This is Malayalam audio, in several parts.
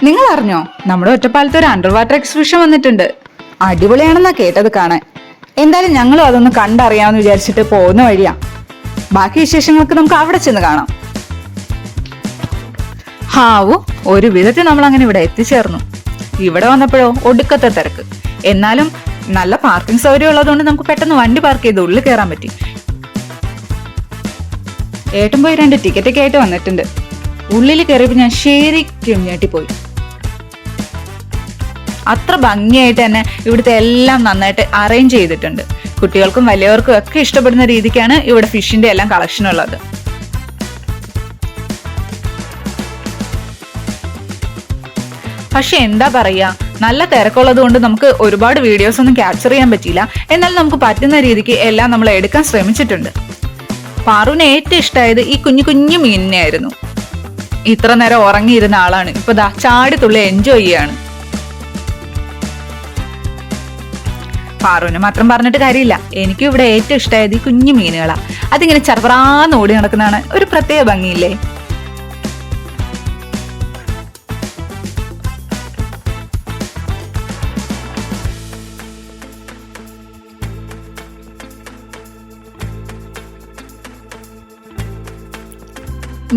നിങ്ങൾ അറിഞ്ഞോ, നമ്മുടെ ഒറ്റപ്പാലത്ത് ഒരു അണ്ടർ വാട്ടർ എക്സിബിഷൻ വന്നിട്ടുണ്ട്. അടിപൊളിയാണെന്നാ കേട്ടത് കാണാൻ. എന്തായാലും ഞങ്ങളും അതൊന്ന് കണ്ടറിയാമെന്ന് വിചാരിച്ചിട്ട് പോകുന്ന വഴിയാ. ബാക്കി വിശേഷങ്ങൾക്ക് നമുക്ക് അവിടെ ചെന്ന് കാണാം. ഹാവു, ഒരു വിധത്തിൽ നമ്മൾ അങ്ങനെ ഇവിടെ എത്തിച്ചേർന്നു. ഇവിടെ വന്നപ്പോഴോ ഒടുക്കത്തെ തിരക്ക്. എന്നാലും നല്ല പാർക്കിംഗ് സൗകര്യം ഉള്ളതുകൊണ്ട് നമുക്ക് പെട്ടെന്ന് വണ്ടി പാർക്ക് ചെയ്ത് ഉള്ളിൽ കയറാൻ പറ്റി. ഏട്ടൻ പോയി 2 ടിക്കറ്റൊക്കെ ആയിട്ട് വന്നിട്ടുണ്ട്. ഉള്ളിൽ കയറിയപ്പോൾ ഞാൻ ശരിക്കും ഞെട്ടിപ്പോയി. അത്ര ഭംഗിയായിട്ട് തന്നെ ഇവിടുത്തെ എല്ലാം നന്നായിട്ട് അറേഞ്ച് ചെയ്തിട്ടുണ്ട്. കുട്ടികൾക്കും വലിയവർക്കും ഒക്കെ ഇഷ്ടപ്പെടുന്ന രീതിക്കാണ് ഇവിടെ ഫിഷിന്റെ എല്ലാം കളക്ഷൻ ഉള്ളത്. പക്ഷെ എന്താ പറയാ, നല്ല തിരക്കുള്ളത് കൊണ്ട് നമുക്ക് ഒരുപാട് വീഡിയോസ് ഒന്നും ക്യാപ്ചർ ചെയ്യാൻ പറ്റിയില്ല. എന്നാൽ നമുക്ക് പറ്റുന്ന രീതിക്ക് എല്ലാം നമ്മൾ എടുക്കാൻ ശ്രമിച്ചിട്ടുണ്ട്. പാറുവിന് ഏറ്റവും ഇഷ്ടമായത് ഈ കുഞ്ഞു കുഞ്ഞു മീനിനെ ആയിരുന്നു. ഇത്ര നേരം ഉറങ്ങിയിരുന്ന ആളാണ് ഇപ്പൊ ദാ ചാടി തുള്ളി എൻജോയ് ചെയ്യാണ്. പാറുവിന് മാത്രം പറഞ്ഞിട്ട് കാര്യമില്ല, എനിക്കും ഇവിടെ ഏറ്റവും ഇഷ്ടമായത് ഈ കുഞ്ഞു മീനുകളാ. അതിങ്ങനെ ചെറുപറാന്ന് ഓടി നടക്കുന്നതാണ് ഒരു പ്രത്യേക ഭംഗിയില്ലേ.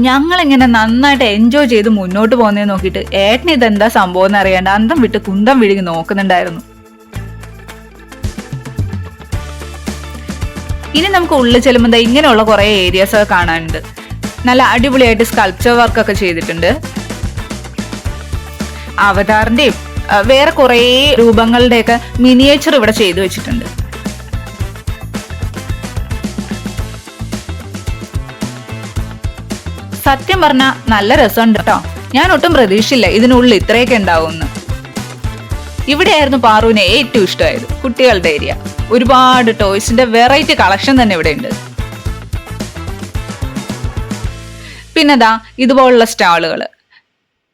ഞങ്ങളിങ്ങനെ നന്നായിട്ട് എൻജോയ് ചെയ്ത് മുന്നോട്ട് പോകുന്നേ നോക്കിയിട്ട് ഏട്ടന് ഇതെന്താ സംഭവം എന്ന് അറിയാണ്ട് അന്തം വിട്ട് കുന്തം വിഴുങ്ങി നോക്കുന്നുണ്ടായിരുന്നു. ഇനി നമുക്ക് ഉള്ളിൽ ചെല്ലുമ്പോൾ ഇങ്ങനെയുള്ള കുറെ ഏരിയാസ് ഒക്കെ കാണാനുണ്ട്. നല്ല അടിപൊളിയായിട്ട് സ്കൾപ്ചർ വർക്കൊക്കെ ചെയ്തിട്ടുണ്ട്. അവതാറിന്റെയും വേറെ കുറെ രൂപങ്ങളുടെയൊക്കെ മിനിയേച്ചർ ഇവിടെ ചെയ്തു വെച്ചിട്ടുണ്ട്. സത്യം പറഞ്ഞ നല്ല രസമുണ്ട് കേട്ടോ. ഞാൻ ഒട്ടും പ്രതീക്ഷിച്ചില്ല ഇതിനുള്ളിൽ ഇത്രയൊക്കെ ഉണ്ടാവുമെന്ന്. ഇവിടെയായിരുന്നു പാറുവിനെ ഏറ്റവും ഇഷ്ടമായത്, കുട്ടികളുടെ ഏരിയ. ഒരുപാട് ടോയ്സിന്റെ വെറൈറ്റി കളക്ഷൻ തന്നെ ഇവിടെ ഉണ്ട്. പിന്നെതാ ഇതുപോലുള്ള സ്റ്റാളുകൾ,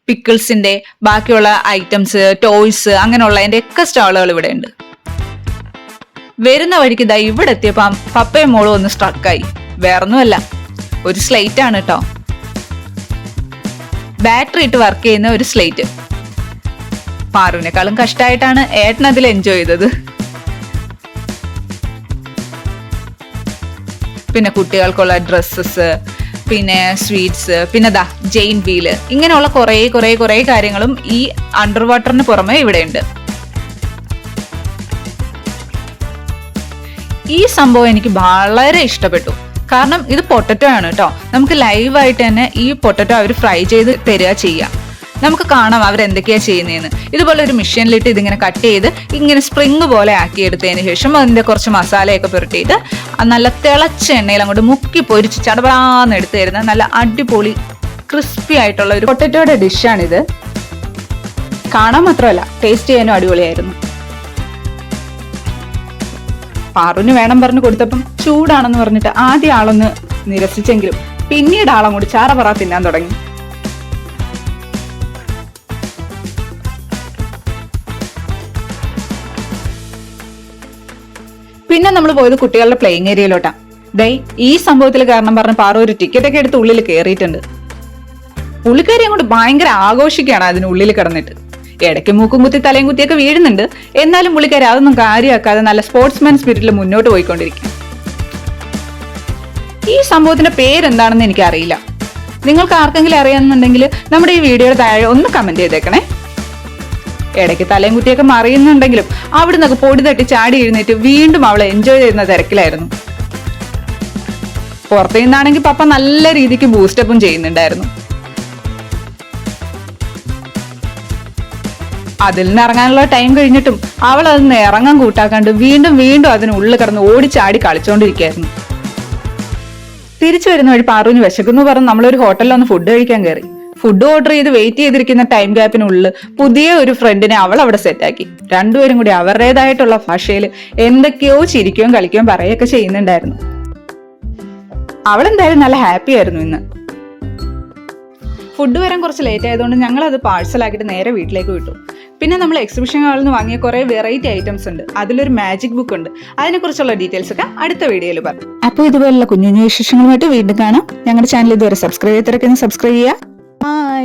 പിക്കിൾസിന്റെ ബാക്കിയുള്ള ഐറ്റംസ്, ടോയ്സ്, അങ്ങനെയുള്ളതിന്റെ ഒക്കെ സ്റ്റാളുകൾ ഇവിടെ ഉണ്ട്. വരുന്ന വഴിക്ക് ഇതാ ഇവിടെ എത്തിയപ്പോ പപ്പയും മോളും ഒന്ന് സ്ട്രക്കായി. വേറൊന്നുമല്ല, ഒരു സ്ലേറ്റ് ആണ് കേട്ടോ. ബാറ്ററി ഇട്ട് വർക്ക് ചെയ്യുന്ന ഒരു സ്ലേറ്റ്. പാറുവിനേക്കാളും കഷ്ടമായിട്ടാണ് ഏട്ടൻ അതിൽ എൻജോയ് ചെയ്തത്. പിന്നെ കുട്ടികൾക്കുള്ള ഡ്രസ്സസ്, പിന്നെ സ്വീറ്റ്സ്, പിന്നെ ദാ ജെയിൻ വീല്, ഇങ്ങനെയുള്ള കുറെ കാര്യങ്ങളും ഈ അണ്ടർ വാട്ടറിന് പുറമെ ഇവിടെയുണ്ട്. ഈ സംഭവം എനിക്ക് വളരെ ഇഷ്ടപ്പെട്ടു. കാരണം ഇത് പൊട്ടറ്റോ ആണ് കേട്ടോ. നമുക്ക് ലൈവായിട്ട് തന്നെ ഈ പൊട്ടറ്റോ അവർ ഫ്രൈ ചെയ്ത് തരിക ചെയ്യാം. നമുക്ക് കാണാം അവരെന്തൊക്കെയാ ചെയ്യുന്നതെന്ന്. ഇതുപോലെ ഒരു മെഷീനിലിട്ട് ഇതിങ്ങനെ കട്ട് ചെയ്ത് ഇങ്ങനെ സ്പ്രിങ് പോലെ ആക്കി എടുത്തതിന് ശേഷം അതിന്റെ കുറച്ച് മസാലയൊക്കെ പുരട്ടിയിട്ട് നല്ല തിളച്ച എണ്ണയിൽ അങ്ങോട്ട് മുക്കി പൊരിച്ച് ചടപടാന്ന് എടുത്ത് തരുന്ന നല്ല അടിപൊളി ക്രിസ്പി ആയിട്ടുള്ള ഒരു പൊട്ടറ്റോയുടെ ഡിഷാണിത്. കാണാൻ മാത്രമല്ല ടേസ്റ്റ് ചെയ്യാനും അടിപൊളിയായിരുന്നു. പാറുവിന് വേണം പറഞ്ഞു കൊടുത്തപ്പം ചൂടാണെന്ന് പറഞ്ഞിട്ട് ആദ്യം ആളൊന്ന് നിരസിച്ചെങ്കിലും പിന്നീട് ആളങ്ങോട്ട് ചാറപറ തിന്നാൻ തുടങ്ങി. പിന്നെ നമ്മൾ പോയത് കുട്ടികളുടെ പ്ലേയിങ് ഏരിയയിലോട്ടാ. ഈ സംഭവത്തിൽ കാരണം പറഞ്ഞ പാറു ഒരു ടിക്കറ്റൊക്കെ എടുത്ത് ഉള്ളിൽ കയറിയിട്ടുണ്ട്. പുള്ളിക്കാരി അങ്ങോട്ട് ഭയങ്കര ആഘോഷിക്കുകയാണ് അതിനുള്ളിൽ കിടന്നിട്ട്. ഇടയ്ക്ക് മൂക്കും കുത്തി തലയും കുത്തിയൊക്കെ വീഴുന്നുണ്ട്. എന്നാലും പുള്ളിക്കാരി അതൊന്നും കാര്യമാക്കാതെ നല്ല സ്പോർട്സ്മാൻ സ്പിരിറ്റിൽ മുന്നോട്ട് പോയിക്കൊണ്ടിരിക്കും. ഈ സംഭവത്തിന്റെ പേരെന്താണെന്ന് എനിക്കറിയില്ല. നിങ്ങൾക്ക് ആർക്കെങ്കിലും അറിയാമെന്നുണ്ടെങ്കിൽ നമ്മുടെ ഈ വീഡിയോയുടെ താഴെ ഒന്ന് കമന്റ് ചെയ്തേക്കണേ. ഇടയ്ക്ക് തലയും കുത്തിയൊക്കെ മറിയുന്നുണ്ടെങ്കിലും അവിടെ നിന്നൊക്കെ പൊടി തട്ടി ചാടി എഴുന്നേറ്റ് വീണ്ടും അവളെ എൻജോയ് ചെയ്യുന്ന തിരക്കിലായിരുന്നു. പുറത്തു നിന്നാണെങ്കിൽ പപ്പ നല്ല രീതിക്ക് ബൂസ്റ്റപ്പും ചെയ്യുന്നുണ്ടായിരുന്നു. അതിൽ നിന്ന് ഇറങ്ങാനുള്ള ടൈം കഴിഞ്ഞിട്ടും അവൾ അതിന് ഇറങ്ങാൻ കൂട്ടാക്കാണ്ട് വീണ്ടും അതിനുള്ളിൽ കിടന്ന് ഓടിച്ചാടി കളിച്ചോണ്ടിരിക്കുകയായിരുന്നു. തിരിച്ചു വരുന്ന വഴി പാറുവിന് വിശക്കുന്നു പറഞ്ഞ് നമ്മളൊരു ഹോട്ടലിൽ ഒന്ന് ഫുഡ് കഴിക്കാൻ കയറി. ഫുഡ് ഓർഡർ ചെയ്ത് വെയിറ്റ് ചെയ്തിരിക്കുന്ന ടൈം ഗ്യാപ്പിനുള്ളിൽ പുതിയ ഒരു ഫ്രണ്ടിനെ അവൾ അവിടെ സെറ്റാക്കി. രണ്ടുപേരും കൂടി അവരുടേതായിട്ടുള്ള ഭാഷയിൽ എന്തൊക്കെയോ ചിരിക്കുകയും കളിക്കുകയും പറയുകയൊക്കെ ചെയ്യുന്നുണ്ടായിരുന്നു. അവളെന്തായാലും നല്ല ഹാപ്പി ആയിരുന്നു ഇന്ന്. ഫുഡ് വരാൻ കുറച്ച് ലേറ്റ് ആയതുകൊണ്ട് ഞങ്ങൾ അത് പാഴ്സലാക്കിയിട്ട് നേരെ വീട്ടിലേക്ക് വിട്ടു. പിന്നെ നമ്മൾ എക്സിബിഷൻ ഹാളിൽ നിന്ന് വാങ്ങിയ കുറെ വെറൈറ്റി ഐറ്റംസ് ഉണ്ട്. അതിലൊരു മാജിക് ബുക്ക് ഉണ്ട്. അതിനെക്കുറിച്ചുള്ള ഡീറ്റെയിൽസ് ഒക്കെ അടുത്ത വീഡിയോയിൽ പറയാം. അപ്പോൾ ഇതുപോലുള്ള കുഞ്ഞു വിശേഷങ്ങളുമായിട്ട് വീണ്ടും കാണാം. ഞങ്ങളുടെ ചാനൽ ഇതുവരെ സബ്സ്ക്രൈബ് ചെയ്തിട്ടൊക്കെ സബ്സ്ക്രൈബ് ചെയ്യുക. ബൈ.